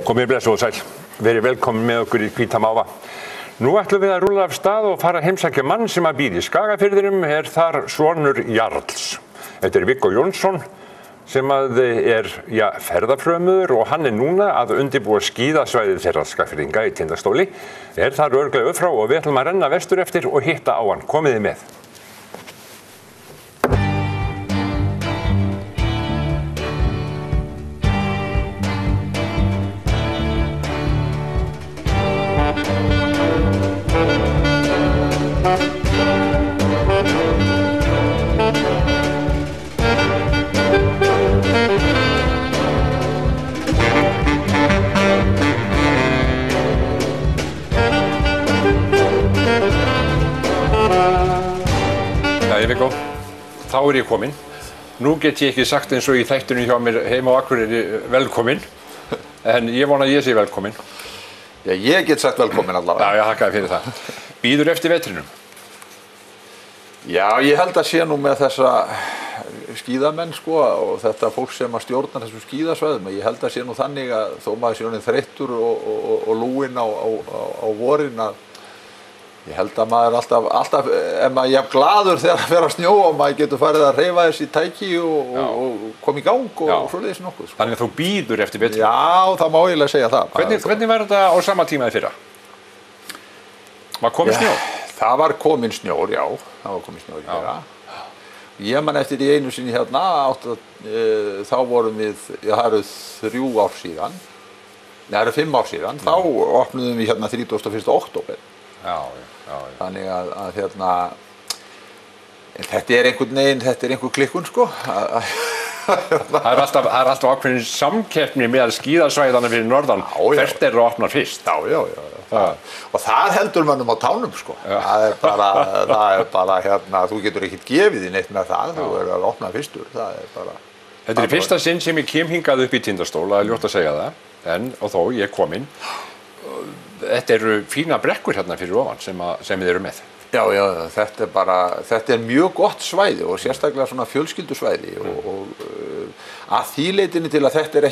Komið blessuð og sæl. Verið velkomin með okkur í Hvíta máva. Nú ætlum við að rúlla af stað og fara að heimsækja mann sem að býr í Skagafirðinum, þar sonur Jarls. Þetta Viggo Jónsson sem að ferðafrömuður og hann núna að undirbúa skíðasvæðið þeirra Skagfirðinga í Tindastóli. Þar örugglega upp frá og við ætlum að renna vestur eftir og hitta á hann. Komiði með. Viggo, þá ég kominn. Nú get ég ekki sagt eins og í þættunum hjá mér heima á Akureyri velkominn, en ég vona að ég sé velkominn. Já, ég get sagt velkominn allavega. Já, þakka fyrir það. Bíður eftir vetrinum? Já, ég held að sé nú með þessa skíðamenn og þetta fólk sem að stjórna þessum skíðasvæðum. Ég held að sé nú þannig að þó maður sé orðinn þreyttur og lúinn á vorin að ég held að maður alltaf ef maður jafn glaður þegar það fer að snjóa og maður getur farið að hreyfa þessi tæki og koma í gang og svoleiðis nokkuð. Þannig að þú bíður eftir vetrinum? Já, það má eiginlega segja það. Hvernig var þetta á sama tíma í fyrra? Var kominn snjór? Það var kominn snjór, já. Það var kominn snjór í fyrra. Ég man eftir í einu sinni hérna, þá vorum við, það eru 3 ár síðan, það eru 5 ár síðan, þá opnuðum við hérna 31. október. Þannig að hérna, þetta er einhver klikkun Það er alltaf ákveðin samkeppni með skíðasvæðana fyrir norðan. Hvert að opna fyrst. Já. Og það heldur mönnum á tánum Það er bara hérna, þú getur ekkert gefið í neitt með það, þú að opna fyrstur. Þetta í fyrsta sinn sem ég kem hingað upp í Tindastól, það ljótt að segja það, og þó ég kominn. Þetta eru fína brekkur hérna fyrir ofan sem þið eru með. Já, þetta er mjög gott svæði og sérstaklega svona fjölskyldusvæði og að því leytinu til að þetta er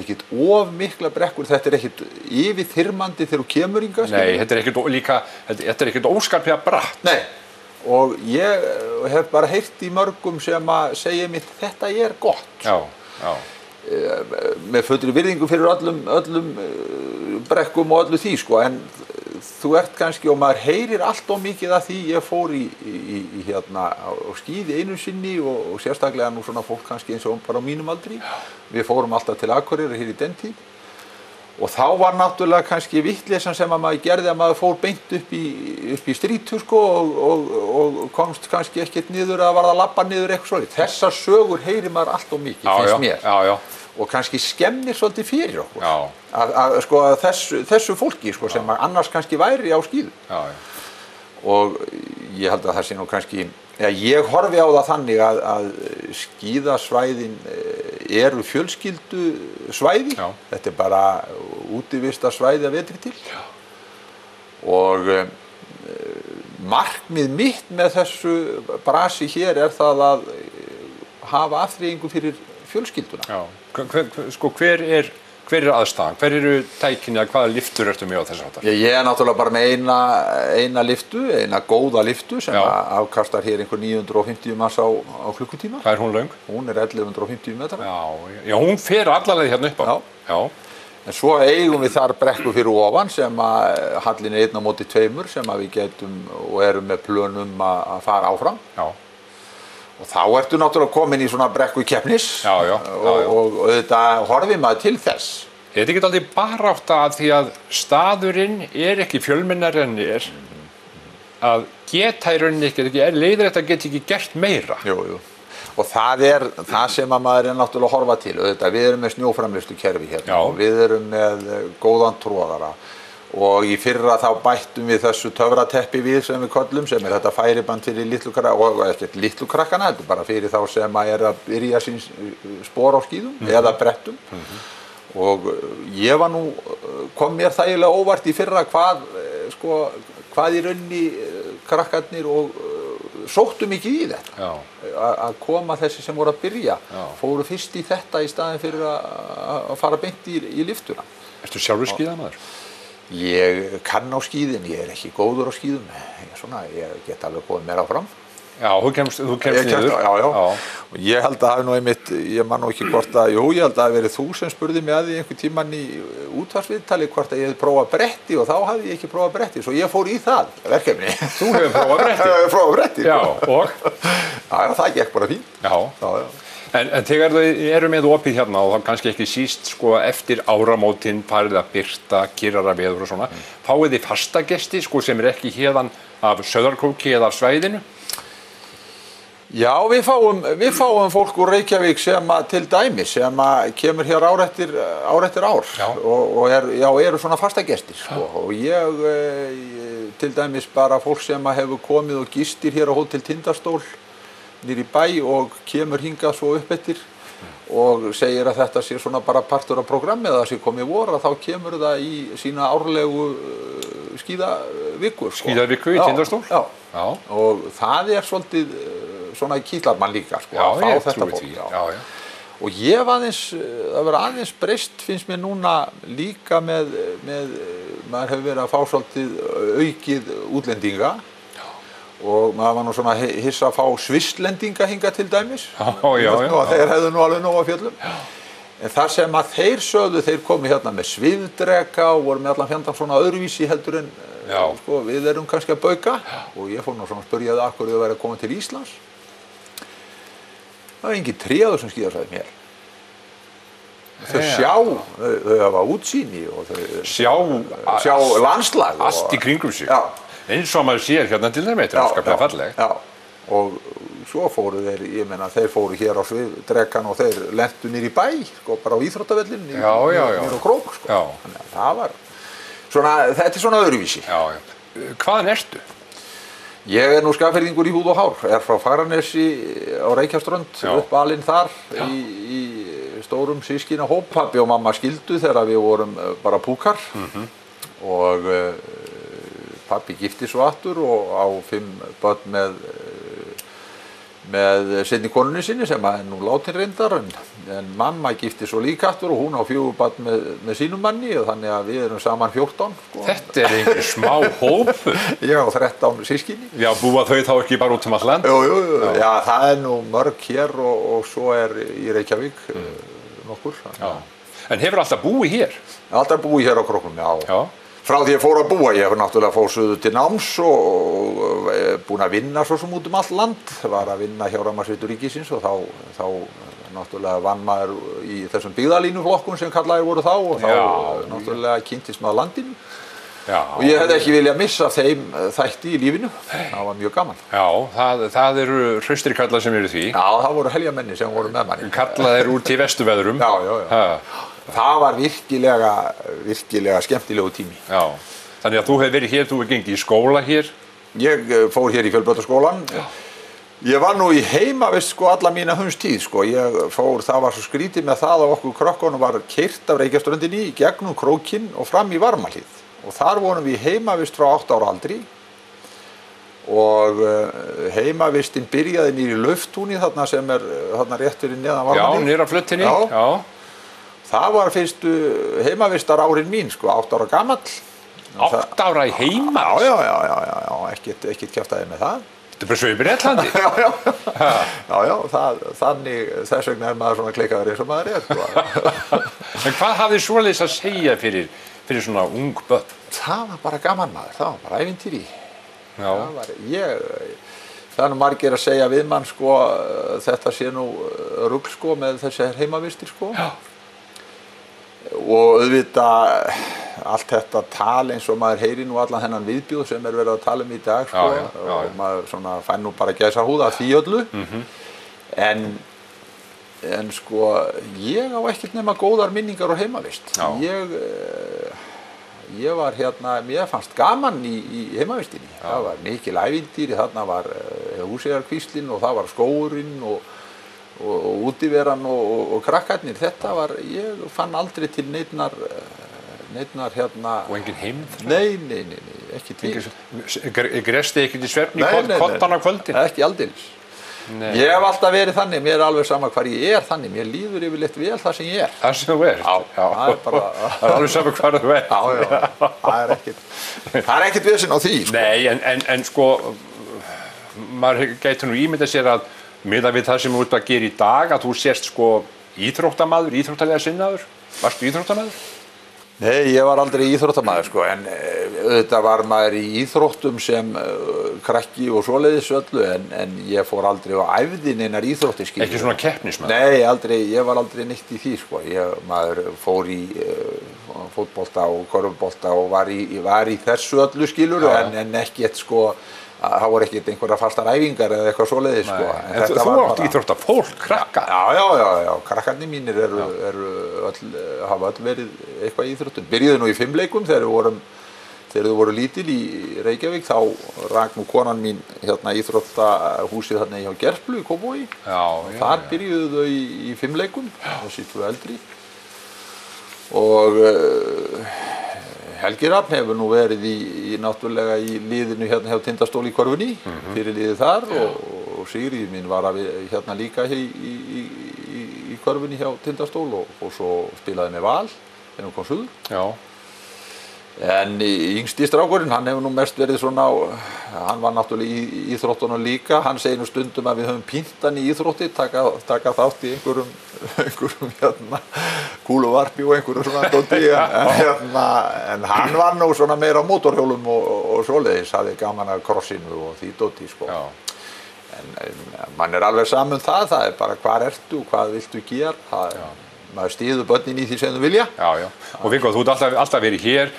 ekkert of mikla brekkur, þetta er ekkert yfirþyrmandi þegar þú kemur hingað. Nei, þetta er ekkert óskaplega bratt. Nei, og ég hef bara heyrt í mörgum sem að segja mér þetta er gott. Já. Með fullri virðingu fyrir öllum brekkum og öllu því en þú ert kannski og maður heyrir allt of mikið af því. Ég fór í hérna á skíði einu sinni og sérstaklega nú svona fólk kannski eins og bara á mínum aldri. Við fórum alltaf til Akureyrar hér í den tíð og þá var náttúrulega kannski vitleysan sem að maður gerði að maður fór beint upp í strítu og komst kannski ekkert niður að varða að labba niður eitthvað svolítið. Þessar sögur heyrir maður allt of mikið, finnst mér. Já. Og kannski skemmir svolítið fyrir okkur að þessu fólki sem annars kannski væri á skíðum. Og ég held að það sé nú kannski, ég horfi á það þannig að skíðasvæðin eru fjölskyldusvæði. Þetta er bara útivistarsvæði að vetri til. Og markmið mitt með þessu brasi hér er það að hafa afþreyingu fyrir fjölskylduna. Hver er aðstæðan? Hver eru tækin eða hvaða lyftur ertu með á þessu háttar? Ég er náttúrulega bara með eina lyftu, eina góða lyftu sem afkastar hér einhver 950 manns á klukkutíma. Hvað er hún löng? Hún er 1150 metrar. Já, hún fer alla leið hérna upp á. Já. En svo eigum við þar brekku fyrir ofan sem að hallin er 1 á móti 2 sem að við getum og erum með plönum að fara áfram. Já. Og þá ertu náttúrulega komin í svona brekku keppnis og þetta horfir maður til þess. Er þetta ekki aldrei barátta að því að staðurinn er ekki fjölmennari en er að geta í rauninni ekki, leiðrétt að geta ekki gert meira? Jú. Og það er það sem að maður er náttúrulega að horfa til. Við erum með snjóframleiðslukerfi hérna og við erum með góðan tróðara. Og í fyrra þá bættum við þessu töfrateppi við sem við köllum sem er þetta færiband fyrir litlu krakkana og ekkert litlu krakkana, þetta er bara fyrir þá sem er að byrja sín spor á skíðum eða brettum. Og ég var nú, kom mér þægilega óvart í fyrra hvað í rauninni krakkarnir og sóttu mikið í þetta. Já. Að koma þessi sem voru að byrja, Já. fóru fyrst í þetta í staðin fyrir að fara beint í liftuna. Ertu sjálfur skíðamaður? Ég kann á skíðin, ég er ekki góður á skíðum. Ég get alveg komið mér áfram. Já, þú kemst niður. Já. Og ég held að hafi nú einmitt, ég man nú ekki hvort að, ég held að hafi verið þú sem spurði mig að því einhvern tímann í útvarpsviðtali hvort að ég hefði prófað bretti og þá hafði ég ekki prófað bretti, svo ég fór í það verkefni. Þú hefur prófað bretti? Ég hefur prófað bretti. Já, og? Já, það gekk bara fínt. Já. En þegar þau eru með opið hérna og þá kannski ekki síst sko eftir áramótin farið að birta, kyrrara veður og svona, fáið þið fasta gesti sko sem er ekki héðan af Sauðárkróki eða af svæðinu? Já, við fáum fólk úr Reykjavík sem til dæmis sem kemur hér ár eftir ár og eru svona fastagestir sko. Og ég til dæmis bara fólk sem hefur komið og gistir hér á Hótel Tindastól niður í bæ og kemur hingað svo upp eftir og segir að þetta sé svona bara partur af programmi eða það sé komið vor að þá kemur það í sína árlegu skíðaviku. Sko. Skíðaviku í Tindastól? Já. Og það er svolítið svona kitlar mann líka sko, að fá þetta fólk. Já. Og ég var það verið aðeins breyst finnst mér núna líka með maður hefur verið að fá svolítið aukið útlendinga og maður var nú svona hissa að fá svisslendinga hingað til dæmis. Já. Þeir hefðu nú alveg nóg á fjöllum. En það sem að þeir sögðu, þeir komu hérna með svifdreka og voru með allan fjandann svona öðruvísi heldur en sko, við erum kannski að bauka og ég fór nú svona að spyrja það af hverju þau væri að koma til Íslands. Það var engin tréður sem skíðasvæði mér. Þau hafa útsýni og þau sjá landslag. Allt í kringum sig. Já. Eins og maður sér hérna til þeim eitthvað skaplega falleg. Já, og svo fóru þeir, ég meina þeir fóru hér á svifdrekan og þeir lentu niður í bæ, sko, bara á íþróttavellin, niður á Krók, sko. Já. Þannig að það var svona, þetta er svona öðruvísi. Já. Hvaðan ertu? Ég er nú Skagfirðingur í húð og hár, er frá Fagranesi á Reykjaströnd, uppalinn þar í stórum systkinahóp. Pabbi og mamma skildu þegar við vorum bara púkar og pabbi gifti svo aftur og á 5 börn með seinni konunni sinni sem er nú látin reyndar en mamma gifti svo líka aftur og hún á 4 börn með sínum manni og þannig að við erum saman 14 sko. Þetta er einhver smá hópur. Já, 13 systkini. Já, búa þau þá ekki bara út um allt land? Jú, já, það er nú mörg hér og svo er í Reykjavík nokkur. Já. En hefur alltaf búið hér? Alltaf búið hér á Króknum, já. Frá því ég fór að búa, ég hef náttúrulega fór suður til náms og búin að vinna svo sem út um allt land. Var að vinna hjá Rafmagnsveitum ríkisins og þá náttúrulega vann maður í þessum byggðalínuflokkum sem kallaðir voru þá og þá náttúrulega kynntist maður landinu. Já. Og ég hefði ekki viljað missa þeim þætti í lífinu, það var mjög gaman. Já, það eru hraustri kallar sem eru því. Já, það voru heljamenni sem voru með manni. Kallaðir úr til vestuveðrum. Já. Það var virkilega skemmtilegu tími. Já, þannig að þú hefur verið hér, þú hefur gengið í skóla hér? Ég fór hér í Fjölbrautaskólann. Ég var nú í heimavist sko alla mína hundstíð sko. Það var svo skrítið með það að okkur krökkunum var keyrt af Reykjaströndinni í gegnum Krókinn og fram í Varmahlíð. Og þar vorum við heimavist frá 8 ára aldri og heimavistin byrjaði niður í Lauftúni þarna sem er þarna rétt fyrir neðan Varmahlíð. Já, niður á flöttinni. Já. Það var fyrstu heimavistar árin mín, sko, 8 ára gamall. 8 ára í heimavist? Já, ekkert kjaftaði með það. Þetta er bara svo í Bretlandi? Já, þannig, þess vegna er maður svona kleikaður eins og maður er, sko. En hvað hafði svoleiðis að segja fyrir svona ung börn? Það var bara gaman maður, það var bara ævintýri. Já. Það er nú margir að segja við mann, sko, þetta sé nú rugl, sko, með þessi heimavistir, sko. Já. Og auðvitað allt þetta tal eins og maður heyri nú allan þennan viðbjóð sem er verið að tala um í dag sko, og maður svona fær nú bara gæsahúð af því öllu en sko ég á ekkert nema góðar minningar á heimavist. Ég var hérna, mér fannst gaman í heimavistinni. Það var mikil ævintýri, þarna var Húseyjarkvíslinn og það var skógurinn og útiveran og krakkarnir. Þetta var, ég fann aldrei til neinnar hérna. Og engin heimþrá? Nei. ekki til. Gresti ekki til svefn í kottan á kvöldin? Ekki aldeilis. Ég hef alltaf verið þannig, mér er alveg sama hvar ég er þannig, mér líður yfirleitt vel það sem ég er. Það sem þú ert? Já, það er bara... Það er alveg sama hvar þú ert? Já, það er ekkert vesen á því. Sko. Nei, en sko, maður gæti nú ímyndað sér að miðað við það sem þú ert að gera í dag, að þú sést sko íþróttamaður, íþróttalega sinnaður. Varstu íþróttamaður? Nei, ég var aldrei íþróttamaður sko, en auðvitað var maður í íþróttum sem krakki og svoleiðis öllu, en ég fór aldrei á æfði neinar íþróttir. Ekki svona keppnismaður? Nei, aldrei, ég var aldrei neitt í því sko, maður fór í fótbolta og körfubolta og var í þessu öllu skilur, en ekki eitt sko, það voru ekkert einhverja fastar æfingar eða eitthvað svoleiðis sko. En þú átt íþróttafólk, krakka? Já, krakkarnir mínir hafa öll verið eitthvað í íþróttum. Byrjuðu nú í 5 leikum þegar þau voru lítil í Reykjavík, þá rak nú konan mín hérna íþróttahúsið þarna hjá Gerplu í Kópavogi. Þar byrjuðu þau í 5 leikum, þessi 2 eldri. Og Helgi Rafn hefur nú verið náttúrulega í liðinu hérna hjá Tindastól í Körfunni, fyrir liðið þar og Sigríður mín var hérna líka í Körfunni hjá Tindastól og svo spilaði með Val þegar hún kom suður. Já. En yngsti strákurinn, hann hefur nú mest verið svona, hann var náttúrulega í íþróttunum líka, hann segir nú stundum að við höfum pínt hann í íþrótti, taka þátt í einhverjum hérna kúluvarpi og einhverjum svona dóti, en hann var nú svona meira á mótorhjólum og svoleiðis, hafði gaman að krossinu og því dóti sko. En mann er alveg saman það er bara hvar ertu, hvað viltu gera, maður styður börnin í því sem þú vilja. Já, og Viggo, þú ert alltaf verið hér,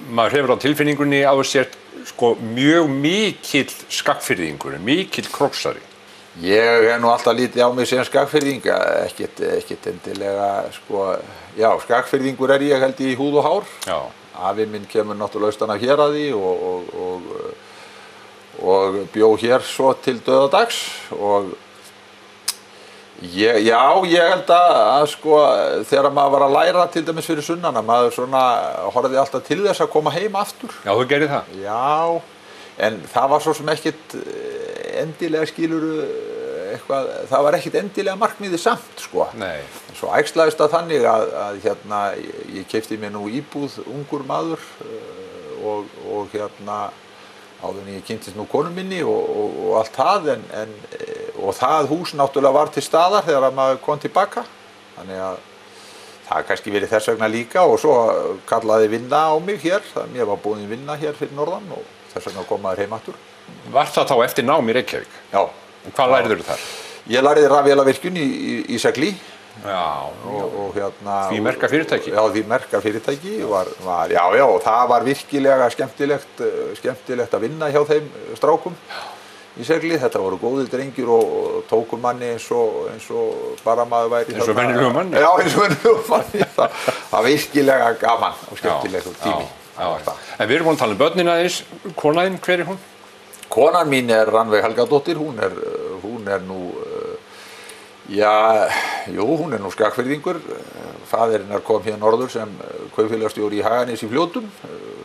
maður hefur á tilfinningunni á sér sko mjög mikill skagfirðingur, mikill krossari. Ég hef nú alltaf lítið á mig sem skagfirðinga, ekkert endilega sko, já, skagfirðingur er ég held í húð og hár. Já. Afi minn kemur náttúrulega austan af Héraði og bjó hér svo til dauðadags og ég held að sko þegar maður var að læra til dæmis fyrir sunnan að maður svona horfði alltaf til þess að koma heim aftur. Já, þú gerir það? Já, en það var svo sem ekkert endilega skiluru eitthvað, það var ekkert endilega markmiðið samt sko. Nei. En svo æxlaðist það þannig að hérna ég keypti mér nú íbúð ungur maður og hérna áður en ég kynntist nú konu minni og allt það og það hús náttúrulega var til staðar þegar maður kom tilbaka þannig að það kannski verið þess vegna líka og svo kallaði vinna á mig hér þannig að ég var búinn vinna hér fyrir norðan og þess vegna kom maður heim aftur. Var það þá eftir nám í Reykjavík? Já. Og hvað lærðirðu þar? Ég lærði rafvélavirkjun í Segli. Já, og hérna því merka fyrirtæki. Já, því merka fyrirtæki var og það var virkilega skemmtilegt að vinna hjá þeim strákum í Segli. Þetta voru góðir drengir og tóku manni eins og bara maður væri eins og venjulegum manni. Já, eins og venjulegum manni. Það var virkilega gaman og skemmtilegt tími. En við erum búin að tala um börnin aðeins. Konan þín, hver er hún? Konan mín er Rannveig Helgadóttir. Hún er nú hún er nú skagfirðingur. Faðirinn kom hér norður sem kaupfélagsstjóri í Haganesi í Fljótum,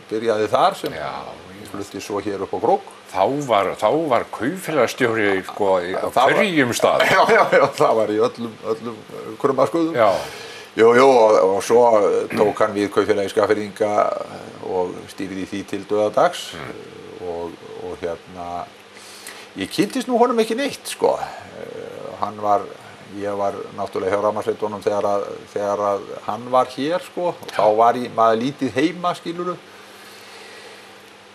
byrjaði þar sem flutti svo hér upp á Krók. Þá var kaupfélagsstjóri sko á hverjum stað. Já, það var í öllum krummaskuðum. Jú, og svo tók hann við kaupfélagi Skagfirðinga og stýrði því til dauðadags og hérna ég kynntist nú honum ekki neitt sko. Ég var náttúrulega hjá Rafmagnsveitunum þegar hann var hér sko, og þá var maður lítið heima skiluru.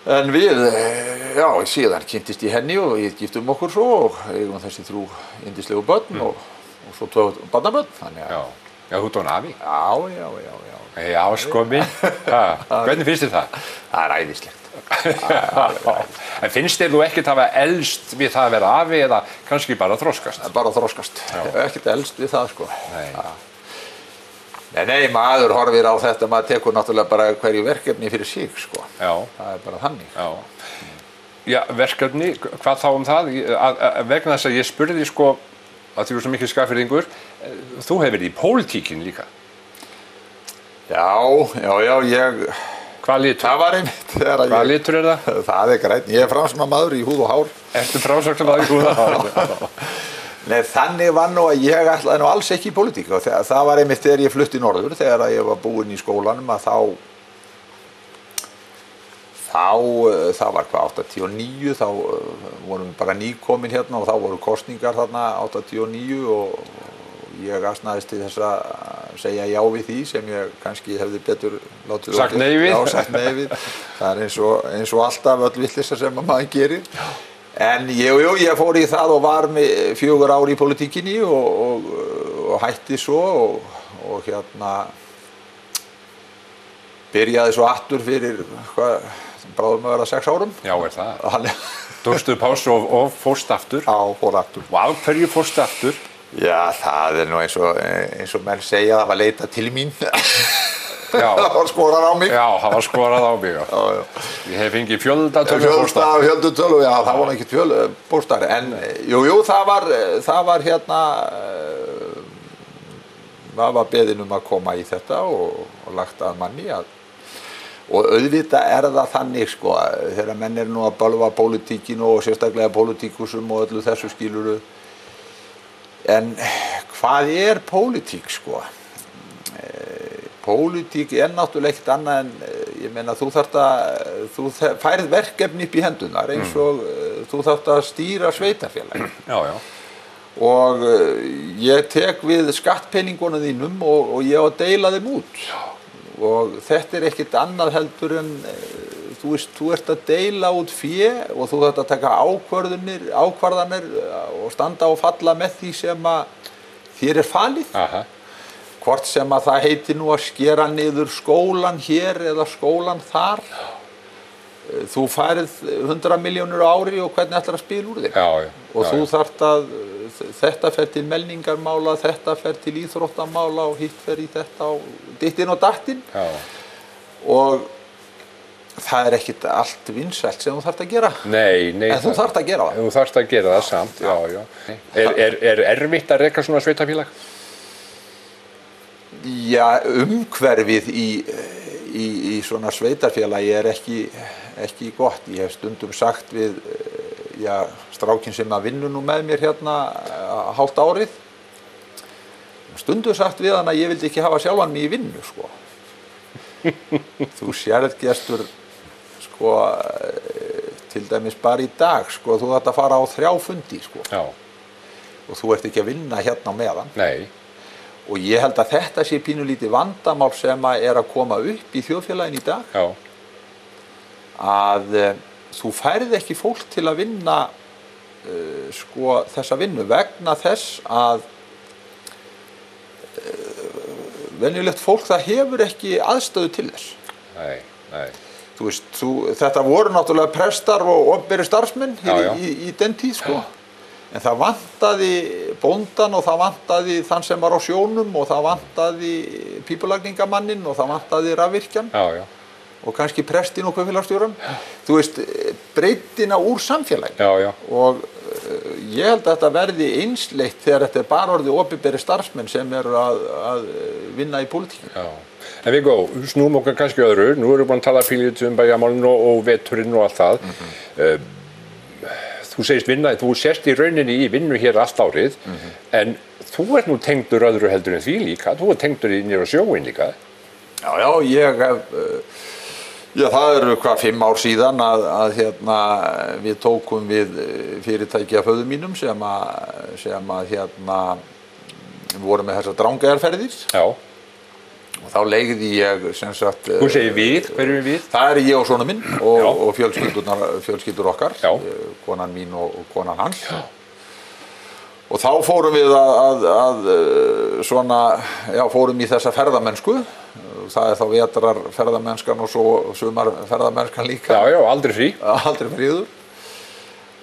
En við, síðan kynntist ég henni og við giftum okkur svo og eigum þessi 3 yndislegu börn og svo 2 barnabörn. Já, þú tón afi? Já. Já, sko minn. Hvernig finnst þér það? Það er æðislegt. En finnst þér þú ekkert hafa elst við það að vera afi eða kannski bara þroskast? Bara þroskast, ekkert elst við það sko. Nei, maður horfir á þetta, maður tekur náttúrulega bara hverju verkefni fyrir sig sko. Já. Það er bara þannig. Já, verkefni, hvað þá um það? Vegna þess að ég spurði sko, að þú er svo mikil skagfirðingur, þú hefur verið í pólitíkin líka. Já, Hvað litur? Það var einmitt þegar Hvað litur er það? Það grænn. Ég framsóknarmaður í húð og hár. Ertu framsóknarmaður í húð og hár? Nei, þannig var nú að ég ætlaði nú alls ekki í pólitík og það var einmitt þegar ég flutti norður, þegar ég var búinn í skólanum að það var hvað, 89, þá vorum við bara nýkomin hérna og þá voru kosningar þarna 89 og ég asnaðist til þess að segja já við því sem ég kannski hefði betur látið sagt nei við. Já, sagt nei við. Það er eins og alltaf öll vitleysa sem maður gerir. En ég fór í það og var með 4 ár í politíkinni og hætti svo og hérna byrjaði svo aftur fyrir bráðum að vera 6 árum. Já, er það. Tókstu pásu og fórst aftur. Já, fór aftur. Og af hverju fórstu aftur? Já, það er nú eins og menn segja, það var leitað til mín. Já. Það var skorað á mig. Já, það var skorað á mig. Já. Ég hef fengið fjöldatölu. Fjöldatölu, já, það var ekki póstar. En jú, það var hérna, það var beðin að koma í þetta og lagt að manni og auðvitað er það þannig sko, þegar menn nú að bölva pólitíkinu og sérstaklega pólitíkusum og öllu þessu skiluru. En hvað er pólitík sko? Pólitík er náttúrulega ekkert annað en, ég meina, þú færð verkefni upp í hendunar eins og þú þarft að stýra sveitarfélagi. Já, já. Og ég tek við skattpeningunum þínum og ég á að deila þeim út. Já. Og þetta er ekkert annað heldur en, þú ert að deila út fé og þú þarft að taka ákvarðanir og standa og falla með því sem að þér er falið. Aha. Hvort sem að það heitir nú að skera niður skólan hér eða skólan þar. Þú færið 100 milljónir á ári og hvernig ætlar að spila úr þig. Já, já. Og þú þarft að, þetta fer til menningarmála, þetta fer til íþróttamála og hitt fer í þetta og dittinn og dattinn. Já. Og það er ekkert allt vinsælt sem þú þarft að gera. Nei. En þú þarft að gera það. Þú þarft að gera það samt, já. Er erfitt að reka svona sveitarfélag? Já, umhverfið í svona sveitarfélagi er ekki gott. Ég hef stundum sagt við strákinn sem að vinna nú með mér hérna hálft árið. Stundum sagt við hann að ég vildi ekki hafa sjálfan mig í vinnu, sko. Þú sérð gestur, sko, til dæmis bara í dag, sko, þú þarft að fara á 3 fundi, sko. Já. Og þú ert ekki að vinna hérna á meðan. Nei. Og ég held að þetta sé pínulítið vandamál sem að koma upp í þjóðfélaginu í dag. Já. Að þú færð ekki fólk til að vinna sko, þessa vinnu vegna þess að venjulegt fólk það hefur ekki aðstöðu til þess. Nei. Þú veist, þetta voru náttúrulega prestar og opinberir starfsmenn í den tíð, sko. En það vantaði bóndan og það vantaði þann sem var á sjónum og það vantaði pípulagningamanninn og það vantaði rafvirkjan. Já. Og kannski prestinn og kaupfélagsstjórann. Þú veist, breytina úr samfélagi. Já. Og ég held að þetta verði einsleitt þegar þetta er bara orðið opinberir starfsmenn sem eru að vinna í pólitíkinu. Já. En Viggo, snúum okkar kannski öðru. Nú erum við búin að tala pínlítið bæjarmálinu og veturinn og allt það. Þú segist vinna, þú sést í rauninni í vinnu hér allt árið, en þú ert nú tengdur öðru heldur en því líka. Þú ert tengdur inn á sjóinn líka. Já, ég hef... Já, það eru 5 ár síðan að við tókum við fyrirtæki af föður mínum sem voru með þessar Drangajarferðir. Já. Og þá leigði ég sem sagt... Þú segir við, hver er við? Það er ég og sonur minn og fjölskyldur okkar, konan mín og konan hans. Já. Og þá fórum við fórum í þessa ferðamennsku. Það er þá vetrar ferðamennskan og svo sumar ferðamennskan líka. Já, aldrei frí. Aldrei fríður.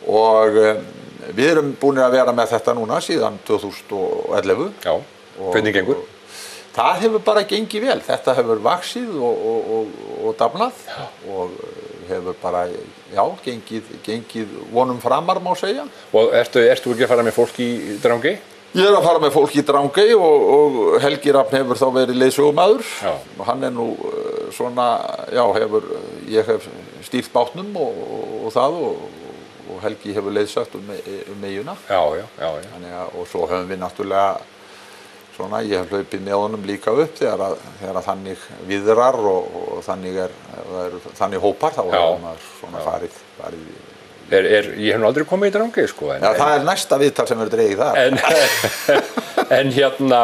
Og við erum búin að vera með þetta núna síðan 2011. Já, hvernig gengur? Það hefur bara gengið vel. Þetta hefur vaxið og dafnað og hefur bara, gengið vonum framar má segja. Og ertu ekki að fara með fólk í Drangey? Ég er að fara með fólk í Drangey og Helgi Rafn hefur þá verið leiðsögumaður. Hann er nú svona, já, ég hef stýrt bátnum og það og Helgi hefur leiðsagt meyjuna. Já. Þannig að, og svo höfum við náttúrulega svona, ég hef hlaupið með honum líka upp þegar þannig viðrar og þannig hópar, þá hefur maður svona farið. Ég hef nú aldrei komið í Drangey, sko. Já, það næsta viðtal sem verður dregið þar. En hérna,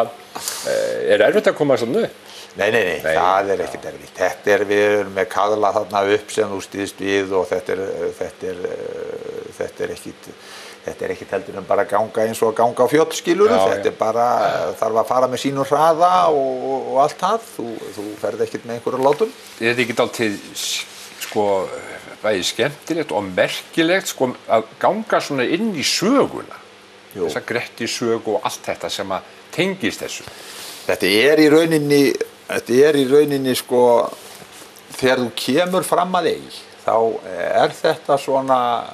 erfitt að koma svona upp? Nei, það ekkert erfitt. Við erum með kaðla þarna upp sem þú styðst við og þetta er ekkert heldur en bara ganga eins og að ganga á fjöll, skilurðu. Þetta er bara, þarf að fara með sínum hraða og allt það. Þú ferð ekkert með einhverju látum. Er þetta ekki dálítið, sko, bæði skemmtilegt og merkilegt, sko, að ganga svona inn í söguna? Jú. Þessa Grettis-sögu og allt þetta sem að tengist þessu. Þetta er í rauninni, sko, þegar þú kemur fram að eigi, þá er þetta svona,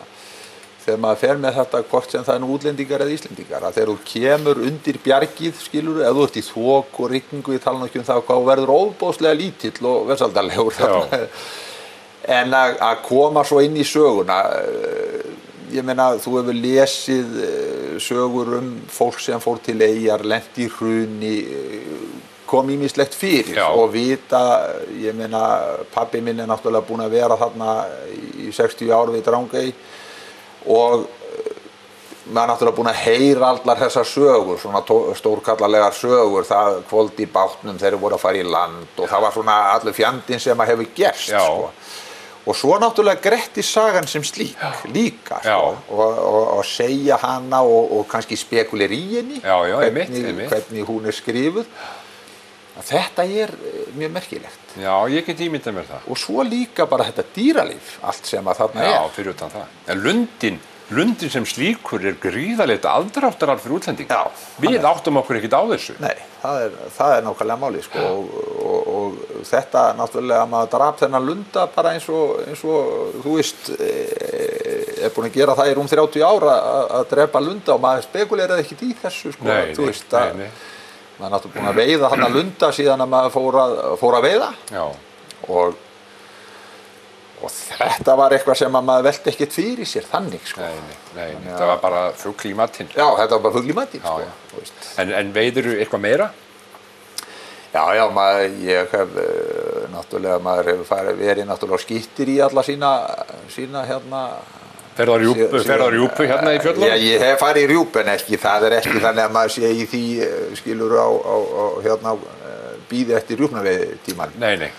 þegar maður fer með þetta, hvort sem það er nú útlendingar eða Íslendingar, að þegar þú kemur undir bjargið, skilurðu, ef þú ert í þok og rigningu, ég tala nú ekki um það, hvað verður ofboðslega lítill og vesældarlegur þarna. En að koma svo inn í söguna, ég meina, þú hefur lesið sögur fólk sem fór til eyjar, lent í hruni, kom ýmislegt fyrir og vita, ég meina, pabbi minn er náttúrulega búinn að vera þarna í 60 ár við Drangey og maður er náttúrulega búinn að heyra allar þessar sögur, svona stórkallarlegar sögur, það kvöld í bátnum þeir voru að fara í land og það var svona allur fjandinn sem að hefur gerst, sko. Og svo náttúrulega Grettis-sagan sem slík líka, sko, og segja hana og kannski spekulir í henni, hvernig hún er skrifuð. Þetta er mjög merkilegt. Já, ég get ímyndað mér það. Og svo líka bara þetta dýralíf, allt sem að þarna er. Já, fyrir utan það. En lundin sem slíkur er gríðarlegt aðdráttarafl fyrir útlendinga. Við áttum okkur ekkert á þessu. Nei, það er nákvæmlega málið, sko. Og þetta náttúrulega, maður drap þennan lunda bara eins og þú veist, er búinn að gera það í rúm 30 ára að drepa lunda og maður spekuleraði ekkert í þessu, sko. Nei. Maður er náttúrulega búinn að veiða hann að lunda síðan að maður fór að veiða. Já. Og þetta var eitthvað sem að maður velti ekkert fyrir sér þannig, sko. Nei, þetta var bara fugl í matinn. Já, þetta var bara fugl í matinn, sko. En veiðirðu eitthvað meira? Já, ég hef náttúrulega, maður hefur verið náttúrulega á skittir í alla sína hérna. Ferðu á rjúpu hérna í fjöllunum? Já, ég hef farið í rjúpu en ekki, það er ekki þannig að maður sé í því, skilur hérna, bíði eftir rjúpnaveiðitímann. Nei.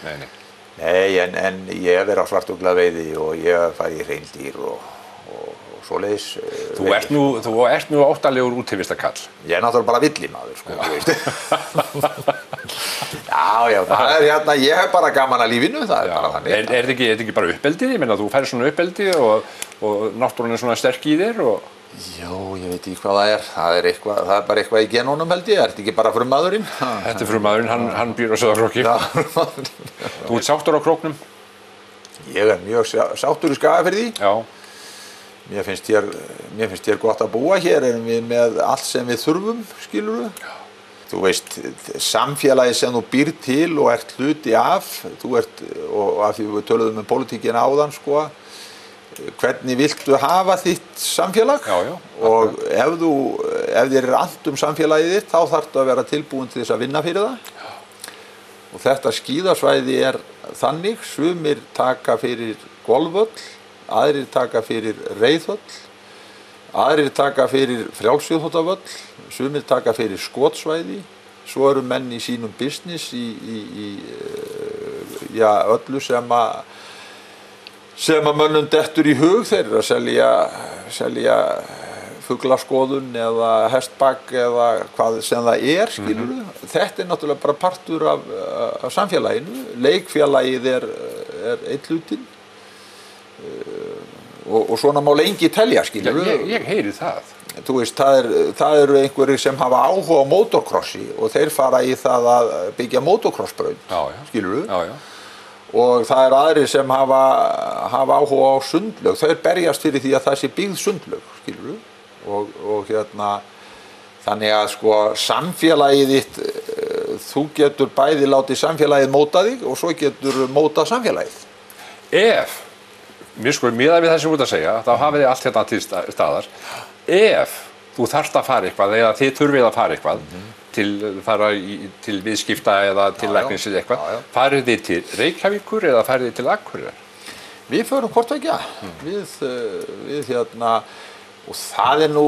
Nei, en ég hef verið á svartuglaveiði og ég hef farið í hreindýr og svoleiðis. Þú ert nú óttalegur útivistarkall. Ég er náttúrulega bara villimaður, sko, þú veist. Já, það er hérna, ég hef bara gaman að lífinu, það er bara þannig. Er þetta ekki bara uppeldið? Ég meina, þú færir svona uppeldið og náttúrulega er svona sterk í þér og... Já, ég veit ekki hvað það er. Það er bara eitthvað í genónum, held ég. Er þetta ekki bara frummaðurinn? Þetta er frummaðurinn, hann býr á Sauðárkróki. Þú ert sáttur á króknum? Ég er mjög sáttur í Skagafirði. Já. Mér finnst hér gott að búa. Hér erum við með allt sem við þurfum, skilurðu. Þú veist, samfélagið sem þú býr til og ert hluti af, og af því við töluðum pólitíkina áðan, sko, hvernig viltu hafa þitt samfélag? Og ef þér er annt samfélagið þitt, þá þarftu að vera tilbúin til þess að vinna fyrir það. Og þetta skíðasvæði er þannig, sumir taka fyrir golfvöll, aðrir taka fyrir reiðvöll, aðrir taka fyrir frjálsíþróttavöll, sumir taka fyrir skotsvæði, svo eru menn í sínum business í öllu sem að mönnum dettur í hug. Þeir eru að selja fuglaskoðun eða hestbak eða hvað sem það er, skilurðu. Þetta er náttúrulega bara partur af samfélaginu. Leikfélagið er einn hlutinn og svona má lengi telja, skilurðu. Ég heyri það. Þú veist, það eru einhverjir sem hafa áhuga á mótorkrossi og þeir fara í það að byggja mótorkrossbraut, skilurðu. Já. Og það eru aðrir sem hafa áhuga á sundlaug. Þau berjast fyrir því að það sé byggð sundlaug, skilurðu. Og hérna, þannig að sko samfélagið þitt þú getur bæði látið samfélagið móta þig og svo getur mótað samfélagið. Ef, mér sko, miðað við það sem þú ert að segja, þá hafið þið allt hérna til staðar. Ef þú þarft að fara eitthvað eða þið þurfið að fara eitthvað til viðskipta eða til læknis eða eitthvað, farið þið til Reykjavíkur eða farið þið til Akureyrar? Við förum hvort tveggja. Við hérna, og það nú,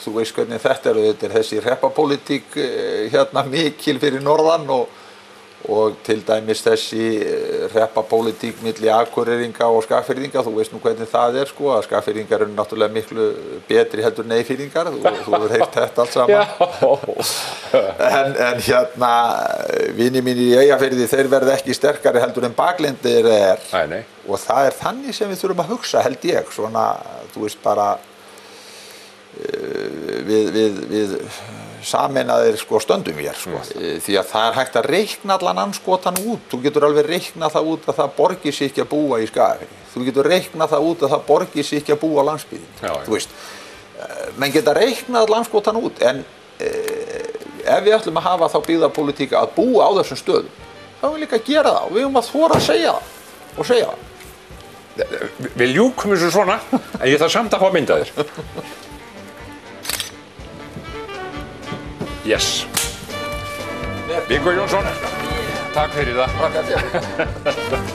þú veist hvernig þetta er þessi hreppapólitík hérna mikil fyrir norðan og til dæmis þessi hreppapólitík milli Akureyringa og Skagfirðinga, þú veist nú hvernig það sko, að Skagfirðingar eru náttúrulega miklu betri heldur Neyfirðingar, þú hefur heyrt þetta allt saman. En hérna, vinir mínir í Eyjafirði, þeir verða ekki sterkari heldur en baklendir Nei. Og það þannig sem við þurfum að hugsa, held ég, svona, þú veist bara, við sameinaðir sko stöndum hér sko. Því að það hægt að reikna allan andskotan út. Þú getur alveg reiknað það út að það borgir sig ekki að búa í Skagafirði. Þú getur reiknað það út að það borgir sig ekki að búa á landsbyggðinni. Þú veist, menn geta reiknað allan andskotan út, en ef við ætlum að hafa þá byggðapólitíka að búa á þessum stöðum, þá við líka að gera það og við að þora að segja það og segja það. Við ljúkum þessu svona, en ég þarf samt að fá mynda þér. Yes. Viggo Jónsson, takk fyrir það.